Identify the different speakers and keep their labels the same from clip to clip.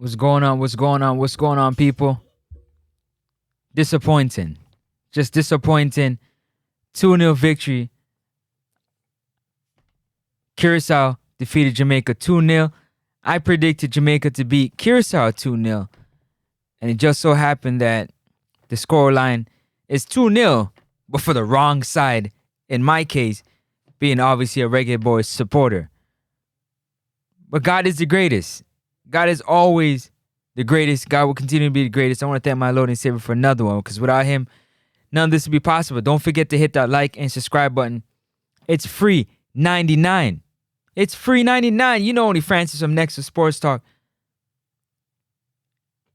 Speaker 1: What's going on? What's going on? What's going on, people? Disappointing. Just disappointing. 2-0 victory. Curacao defeated Jamaica 2-0. I predicted Jamaica to beat Curacao 2-0. And it just so happened that the scoreline is 2-0, but for the wrong side. In my case, being obviously a Reggae Boys supporter. But God is the greatest. God is always the greatest. God will continue to be the greatest. I want to thank my Lord and Savior for another one, because without him, none of this would be possible. Don't forget to hit that like and subscribe button. It's free 99. It's free 99. You know, only Francis from Nexus Sports Talk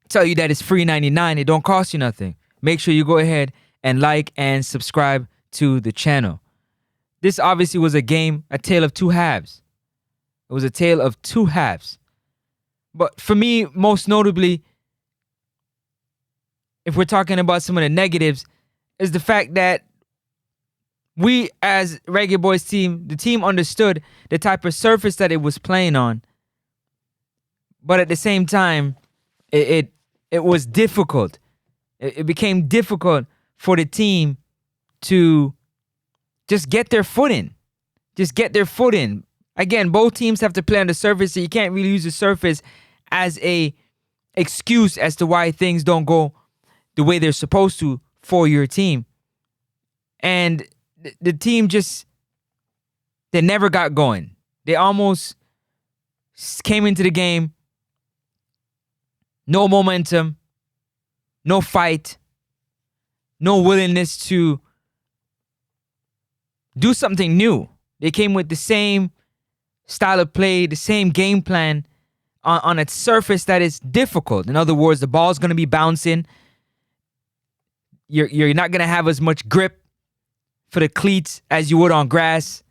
Speaker 1: tell you that it's free 99. It don't cost you nothing. Make sure you go ahead and like and subscribe to the channel. This obviously was a game, a tale of two halves. It was a tale of two halves. But for me, most notably, if we're talking about some of the negatives, is the fact that we as Reggae Boys team, the team understood the type of surface that it was playing on. But at the same time, it was difficult. It became difficult for the team to just get their foot in. Just get their foot in. Again, both teams have to play on the surface, so you can't really use the surface as a excuse as to why things don't go the way they're supposed to for your team. And the team just, they never got going. They almost came into the game, no momentum, no fight, no willingness to do something new. They came with the same style of play, the same game plan on a surface that is difficult. In other words, the ball's going to be bouncing. You're not going to have as much grip for the cleats as you would on grass.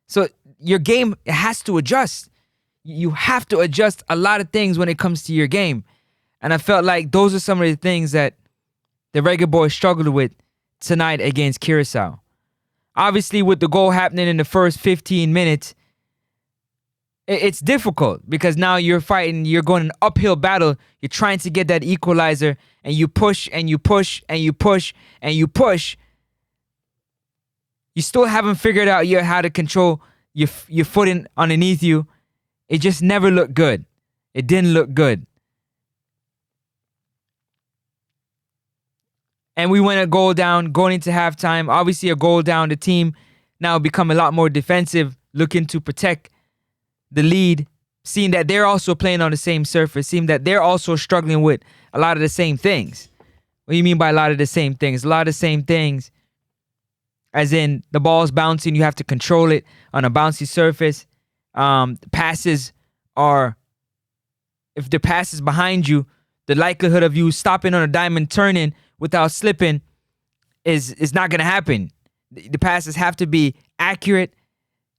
Speaker 1: So your game has to adjust. You have to adjust a lot of things when it comes to your game. And I felt like those are some of the things that the Reggae Boys struggled with tonight against Curacao. Obviously, with the goal happening in the first 15 minutes, it's difficult because now you're fighting, you're going an uphill battle. You're trying to get that equalizer, and you push and you push and you push and you push. You still haven't figured out yet how to control your footing underneath you. It just never looked good. It didn't look good. And we went a goal down going into halftime. Obviously, a goal down. The team now become a lot more defensive, looking to protect the lead, seeing that they're also playing on the same surface, seeing that they're also struggling with a lot of the same things. What do you mean by a lot of the same things? A lot of the same things, as in the ball's bouncing, you have to control it on a bouncy surface. Passes are, if the pass is behind you, the likelihood of you stopping on a diamond turning without slipping is not going to happen. The passes have to be accurate.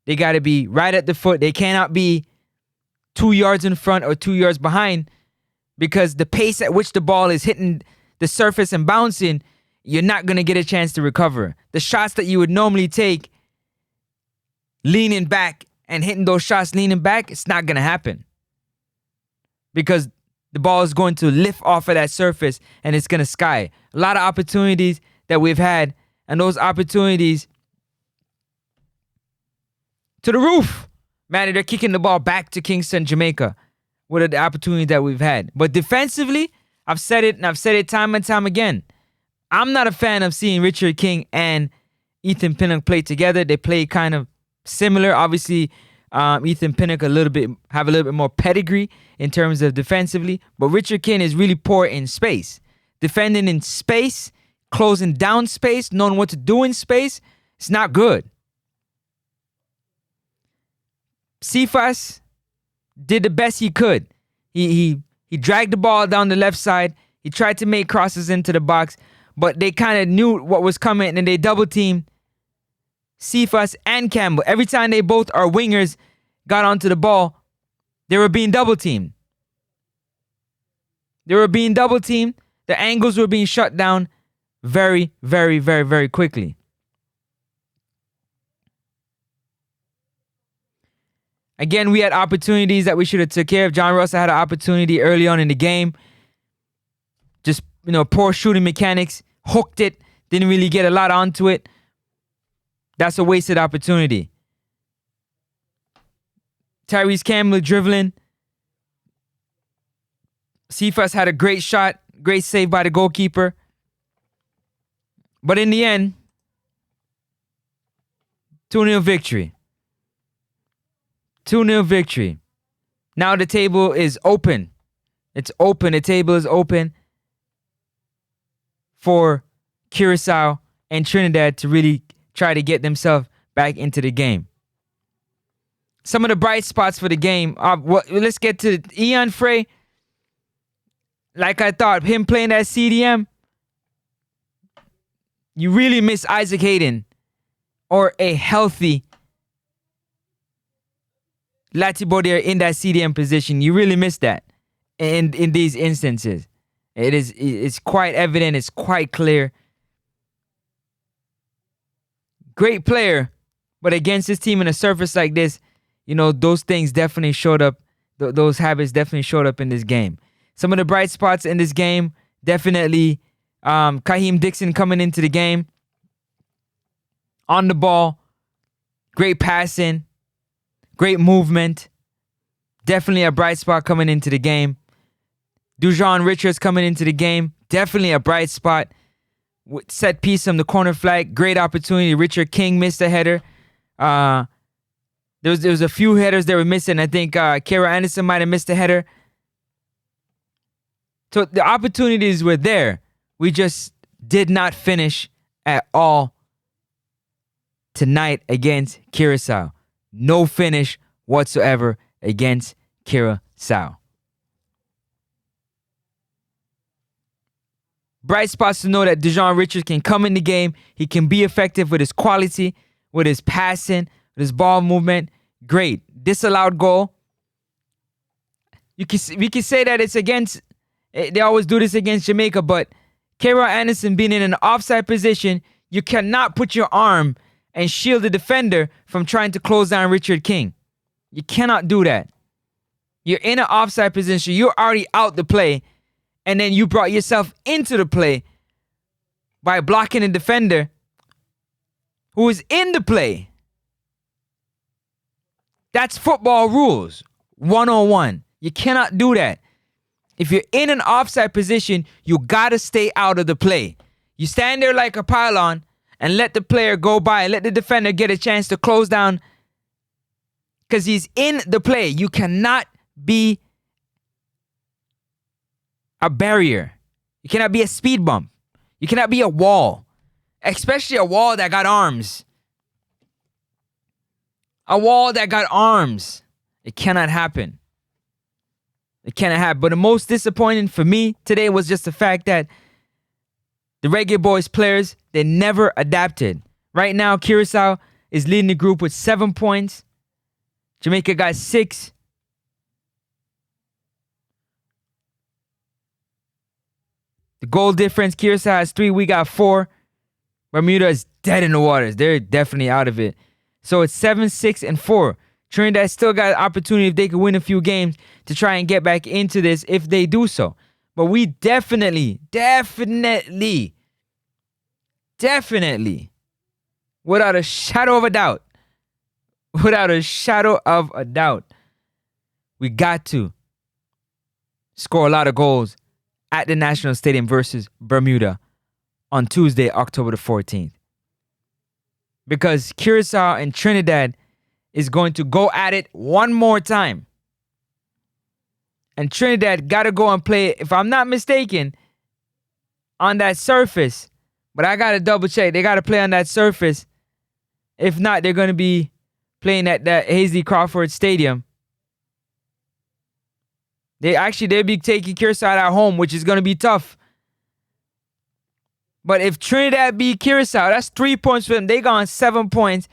Speaker 1: They got to be right at the foot. They cannot be 2 yards in front or 2 yards behind, because the pace at which the ball is hitting the surface and bouncing, you're not going to get a chance to recover. The shots that you would normally take leaning back and hitting those shots leaning back, it's not going to happen, because the ball is going to lift off of that surface and it's going to sky. A lot of opportunities that we've had, and those opportunities to the roof. Man, they're kicking the ball back to Kingston, Jamaica. What are the opportunities that we've had? But defensively, I've said it, and I've said it time and time again. I'm not a fan of seeing Richard King and Ethan Pinnock play together. They play kind of similar. Obviously, Ethan Pinnock have a little bit more pedigree in terms of defensively, but Richard King is really poor in space. Defending in space, closing down space, knowing what to do in space, it's not good. Cephas did the best he could. He dragged the ball down the left side. He tried to make crosses into the box, but they kind of knew what was coming, and they double teamed Cephas and Campbell. Every time they both are wingers got onto the ball, they were being double teamed. The angles were being shut down very, very, very, very quickly. Again, we had opportunities that we should have took care of. John Russell had an opportunity early on in the game. Just, poor shooting mechanics. Hooked it. Didn't really get a lot onto it. That's a wasted opportunity. Tyrese Campbell dribbling. Cephas had a great shot. Great save by the goalkeeper. But in the end, 2-0 victory. 2-0 victory. Now the table is open. It's open. The table is open for Curacao and Trinidad to really try to get themselves back into the game. Some of the bright spots for the game. Let's get to Ian Frey. Like I thought, him playing that CDM, you really miss Isaac Hayden or a healthy Latibodier in that CDM position. You really miss that in these instances. It's quite evident. It's quite clear. Great player, but against this team in a surface like this, those things definitely showed up. Those habits definitely showed up in this game. Some of the bright spots in this game, definitely Kaheem Dixon coming into the game. On the ball, great passing, great movement. Definitely a bright spot coming into the game. Dujon Richards coming into the game. Definitely a bright spot. Set piece from the corner flag. Great opportunity. Richard King missed a header. There was a few headers that were missing. I think Kara Anderson might have missed a header. So the opportunities were there. We just did not finish at all tonight against Curacao. No finish whatsoever against Curacao. Bright spots to know that Dujon Richards can come in the game. He can be effective with his quality, with his passing, with his ball movement. Great. Disallowed goal. We can say that it's against... They always do this against Jamaica, but Kara Anderson being in an offside position, you cannot put your arm and shield the defender from trying to close down Richard King. You cannot do that. You're in an offside position. You're already out the play. And then you brought yourself into the play by blocking a defender who is in the play. That's football rules 101. You cannot do that. If you're in an offside position, you gotta stay out of the play. You stand there like a pylon and let the player go by. Let the defender get a chance to close down because he's in the play. You cannot be a barrier. You cannot be a speed bump. You cannot be a wall. Especially a wall that got arms. A wall that got arms. It cannot happen. It cannot happen. But the most disappointing for me today was just the fact that the Reggae Boys players, they never adapted. Right now, Curacao is leading the group with 7 points. Jamaica got 6. The goal difference, Curacao has 3. We got 4. Bermuda is dead in the waters. They're definitely out of it. So it's 7, 6, and 4. Trinidad still got an opportunity if they could win a few games to try and get back into this if they do so. But we definitely, without a shadow of a doubt, we got to score a lot of goals at the National Stadium versus Bermuda on Tuesday, October the 14th. Because Curacao and Trinidad is going to go at it one more time. And Trinidad got to go and play, if I'm not mistaken, on that surface. But I got to double check. They got to play on that surface. If not, they're going to be playing at that Hazley Crawford Stadium. They'll be taking Curacao at home, which is going to be tough. But if Trinidad beat Curacao, that's 3 points for them. They got on 7 points.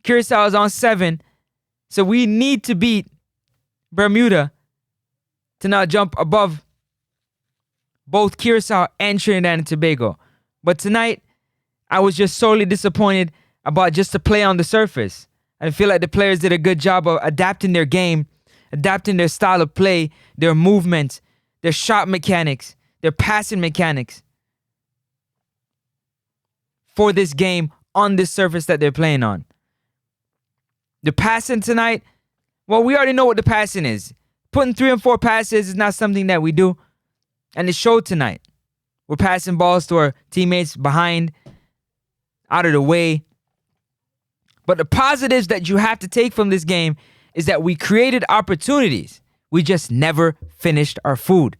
Speaker 1: Curacao is on 7. So we need to beat Bermuda to now jump above both Curacao and Trinidad and Tobago. But tonight, I was just sorely disappointed about just the play on the surface. I feel like the players did a good job of adapting their game, adapting their style of play, their movements, their shot mechanics, their passing mechanics for this game on this surface that they're playing on. The passing tonight, well, we already know what the passing is. Putting 3 and 4 passes is not something that we do. And it showed tonight. We're passing balls to our teammates behind, out of the way. But the positives that you have to take from this game is that we created opportunities. We just never finished our food.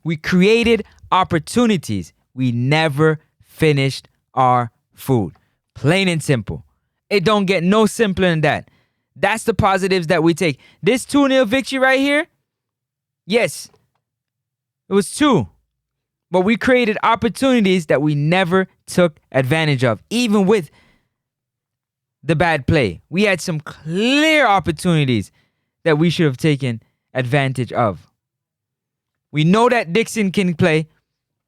Speaker 1: We created opportunities. We never finished our food. Plain and simple. It don't get no simpler than that. That's the positives that we take. This 2-0 victory right here, yes, it was 2. But we created opportunities that we never took advantage of, even with the bad play. We had some clear opportunities that we should have taken advantage of. We know that Dixon can play.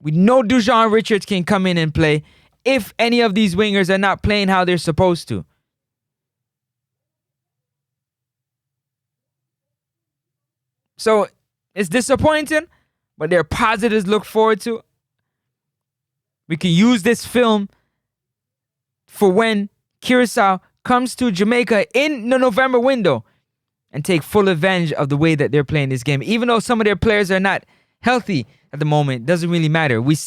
Speaker 1: We know Dujon Richards can come in and play if any of these wingers are not playing how they're supposed to. So it's disappointing, but there are positives to look forward to. We can use this film for when Curacao comes to Jamaica in the November window and take full advantage of the way that they're playing this game. Even though some of their players are not healthy at the moment, it doesn't really matter. We're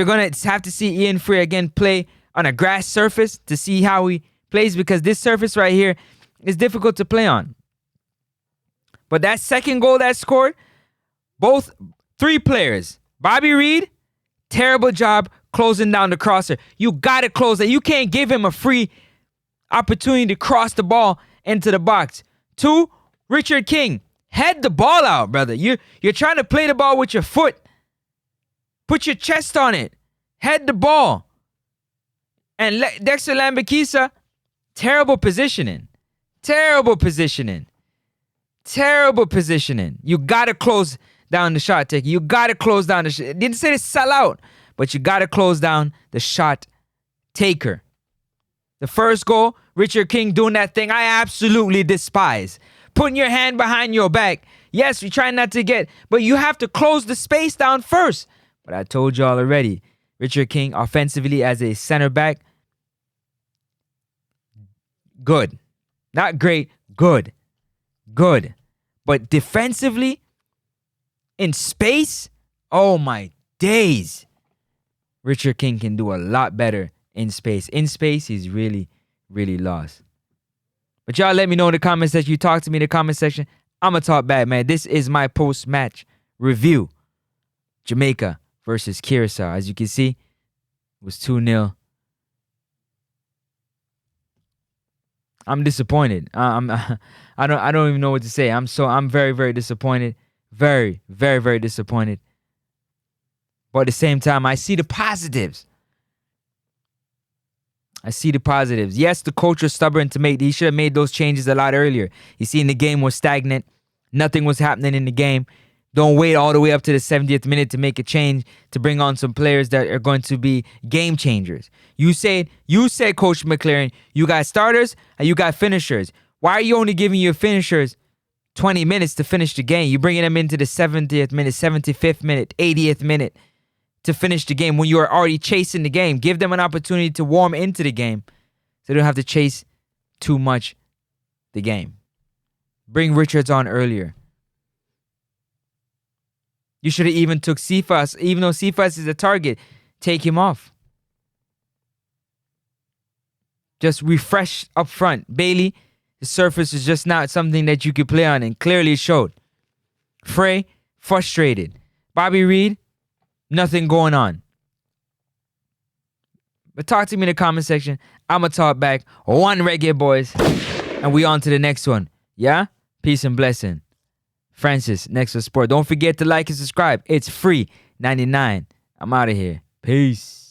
Speaker 1: going to have to see Ian Frey again play on a grass surface to see how he plays, because this surface right here is difficult to play on. But that second goal that scored, both 3 players, Bobby Reed, terrible job closing down the crosser. You got to close that. You can't give him a free opportunity to cross the ball into the box. 2, Richard King, head the ball out, brother. You're trying to play the ball with your foot. Put your chest on it. Head the ball. And Dexter Lambakisa, terrible positioning. Terrible positioning. Terrible positioning. You got to close down the shot taker. You got to close down the shot. Didn't say to sell out, but you got to close down the shot taker. The first goal, Richard King doing that thing I absolutely despise. Putting your hand behind your back. Yes, you're trying not to get, but you have to close the space down first. But I told y'all already, Richard King offensively as a center back, good. Not great, good. Good. But defensively, in space, oh my days. Richard King can do a lot better in space. In space, he's really, really lost. But y'all let me know in the comments section. You talk to me in the comment section. I'm going to talk back, man. This is my post-match review. Jamaica versus Curacao. As you can see, it was 2-0. I'm disappointed. I don't even know what to say. I'm very, very disappointed. Very, very, very disappointed. But at the same time, I see the positives. I see the positives. Yes, the coach was stubborn to make. He should have made those changes a lot earlier. You see, the game was stagnant. Nothing was happening in the game. Don't wait all the way up to the 70th minute to make a change, to bring on some players that are going to be game changers. You said, Coach McLaren, you got starters and you got finishers. Why are you only giving your finishers 20 minutes to finish the game? You're bringing them into the 70th minute, 75th minute, 80th minute to finish the game when you are already chasing the game. Give them an opportunity to warm into the game so they don't have to chase too much the game. Bring Richards on earlier. You should have even took Cephas. Even though Cephas is a target, take him off. Just refresh up front. Bailey, the surface is just not something that you could play on, and clearly it showed. Frey, frustrated. Bobby Reed, nothing going on. But talk to me in the comment section. I'm going to talk back. One Reggae Boys. And we on to the next one. Yeah? Peace and blessing. Francis, next for sport. Don't forget to like and subscribe. It's free. 99. I'm out of here. Peace.